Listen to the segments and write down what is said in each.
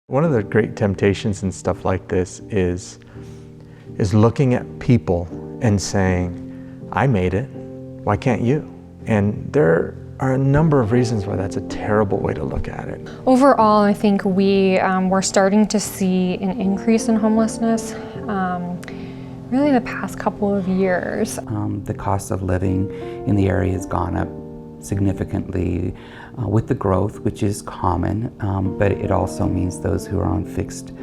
One of the great temptations and stuff like this is looking at people and saying, I made it, why can't you? And there are a number of reasons why that's a terrible way to look at it. Overall, I think we're starting to see an increase in homelessness really the past couple of years. The cost of living in the area has gone up significantly with the growth, which is common, but it also means those who are on fixed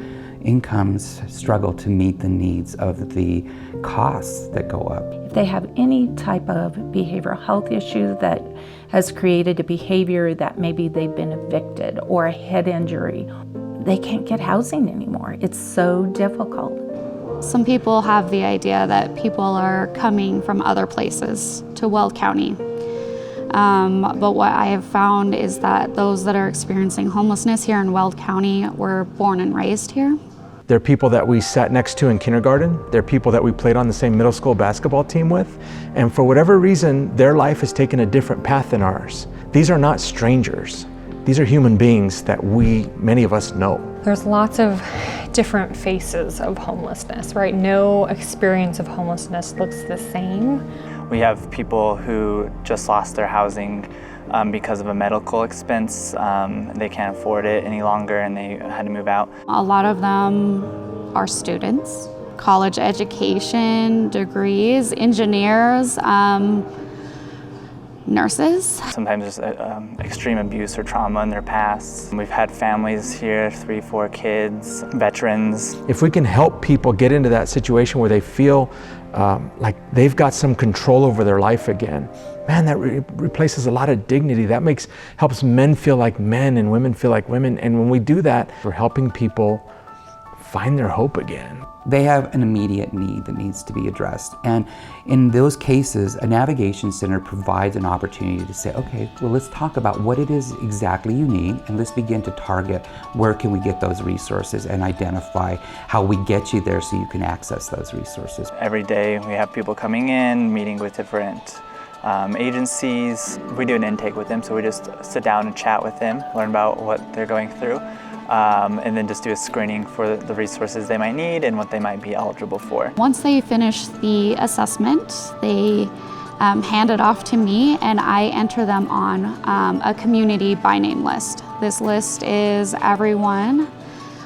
incomes struggle to meet the needs of the costs that go up. If they have any type of behavioral health issue that has created a behavior that maybe they've been evicted or a head injury, they can't get housing anymore. It's so difficult. Some people have the idea that people are coming from other places to Weld County. But what I have found is that those that are experiencing homelessness here in Weld County were born and raised here. They're people that we sat next to in kindergarten. They're people that we played on the same middle school basketball team with. And for whatever reason, their life has taken a different path than ours. These are not strangers. These are human beings that many of us know. There's lots of different faces of homelessness, right? No experience of homelessness looks the same. We have people who just lost their housing because of a medical expense. They can't afford it any longer and they had to move out. A lot of them are students, college education, degrees, engineers, nurses. Sometimes just extreme abuse or trauma in their past. We've had families here, 3, 4 kids, veterans. If we can help people get into that situation where they feel like they've got some control over their life again, man, that replaces a lot of dignity. That helps men feel like men and women feel like women. And when we do that, we're helping people find their hope again. They have an immediate need that needs to be addressed. And in those cases, a navigation center provides an opportunity to say, okay, well, let's talk about what it is exactly you need, and let's begin to target where can we get those resources and identify how we get you there so you can access those resources. Every day we have people coming in, meeting with different agencies. We do an intake with them, so we just sit down and chat with them, learn about what they're going through. And then just do a screening for the resources they might need and what they might be eligible for. Once they finish the assessment, they hand it off to me and I enter them on a community by name list. This list is everyone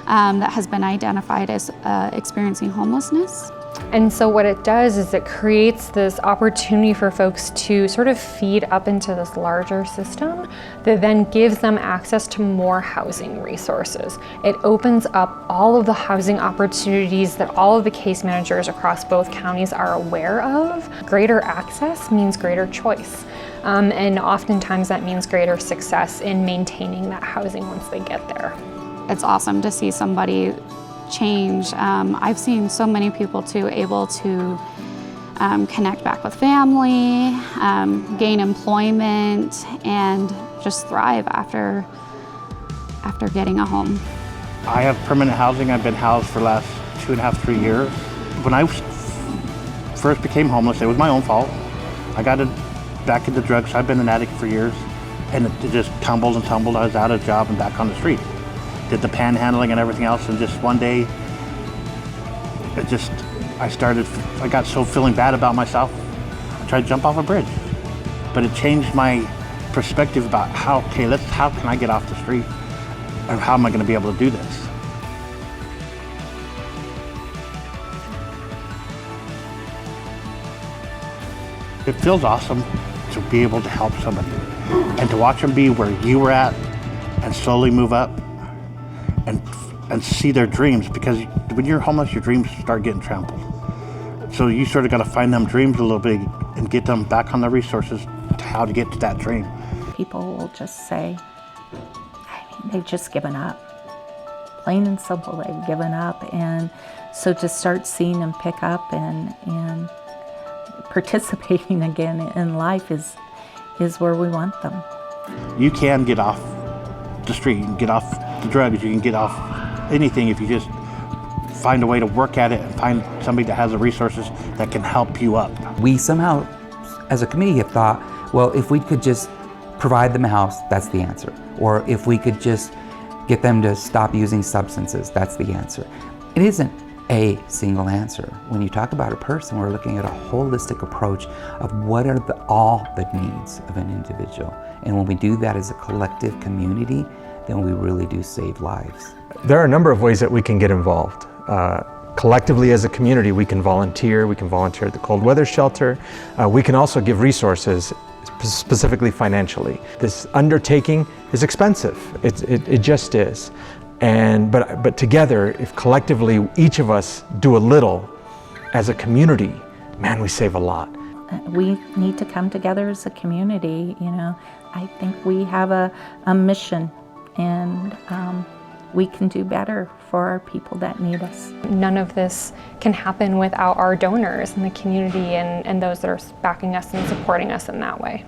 that has been identified as experiencing homelessness. And so what it does is it creates this opportunity for folks to sort of feed up into this larger system that then gives them access to more housing resources. It opens up all of the housing opportunities that all of the case managers across both counties are aware of. Greater access means greater choice. And oftentimes that means greater success in maintaining that housing once they get there. It's awesome to see somebody change. I've seen so many people too able to connect back with family, gain employment, and just thrive after getting a home. I have permanent housing. I've been housed for the last 2.5, 3 years. When I first became homeless, it was my own fault. I got back into drugs. I've been an addict for years, and it just tumbled and tumbled. I was out of a job and back on the street. Did the panhandling and everything else, and just one day, I got so feeling bad about myself, I tried to jump off a bridge. But it changed my perspective about how can I get off the street, or how am I gonna be able to do this? It feels awesome to be able to help somebody, and to watch them be where you were at, and slowly move up, and see their dreams, because when you're homeless, your dreams start getting trampled. So you sort of got to find them dreams a little bit and get them back on the resources to how to get to that dream. People will just say, they've just given up. Plain and simple, they've given up. And so to start seeing them pick up and participating again in life is where we want them. You can get off the street, you can get off the drugs, you can get off anything if you just find a way to work at it and find somebody that has the resources that can help you up. We somehow, as a committee, have thought, well, if we could just provide them a house, that's the answer. Or if we could just Get them to stop using substances. That's the answer. It isn't a single answer. When you talk about a person, we're looking at a holistic approach of what are all the needs of an individual. And when we do that as a collective community, then we really do save lives. There are a number of ways that we can get involved. Collectively as a community, we can volunteer at the cold weather shelter. We can also give resources, specifically financially. This undertaking is expensive, it just is. But together, if collectively each of us do a little as a community, man, we save a lot. We need to come together as a community, you know. I think we have a mission, and we can do better for our people that need us. None of this can happen without our donors in the community and those that are backing us and supporting us in that way.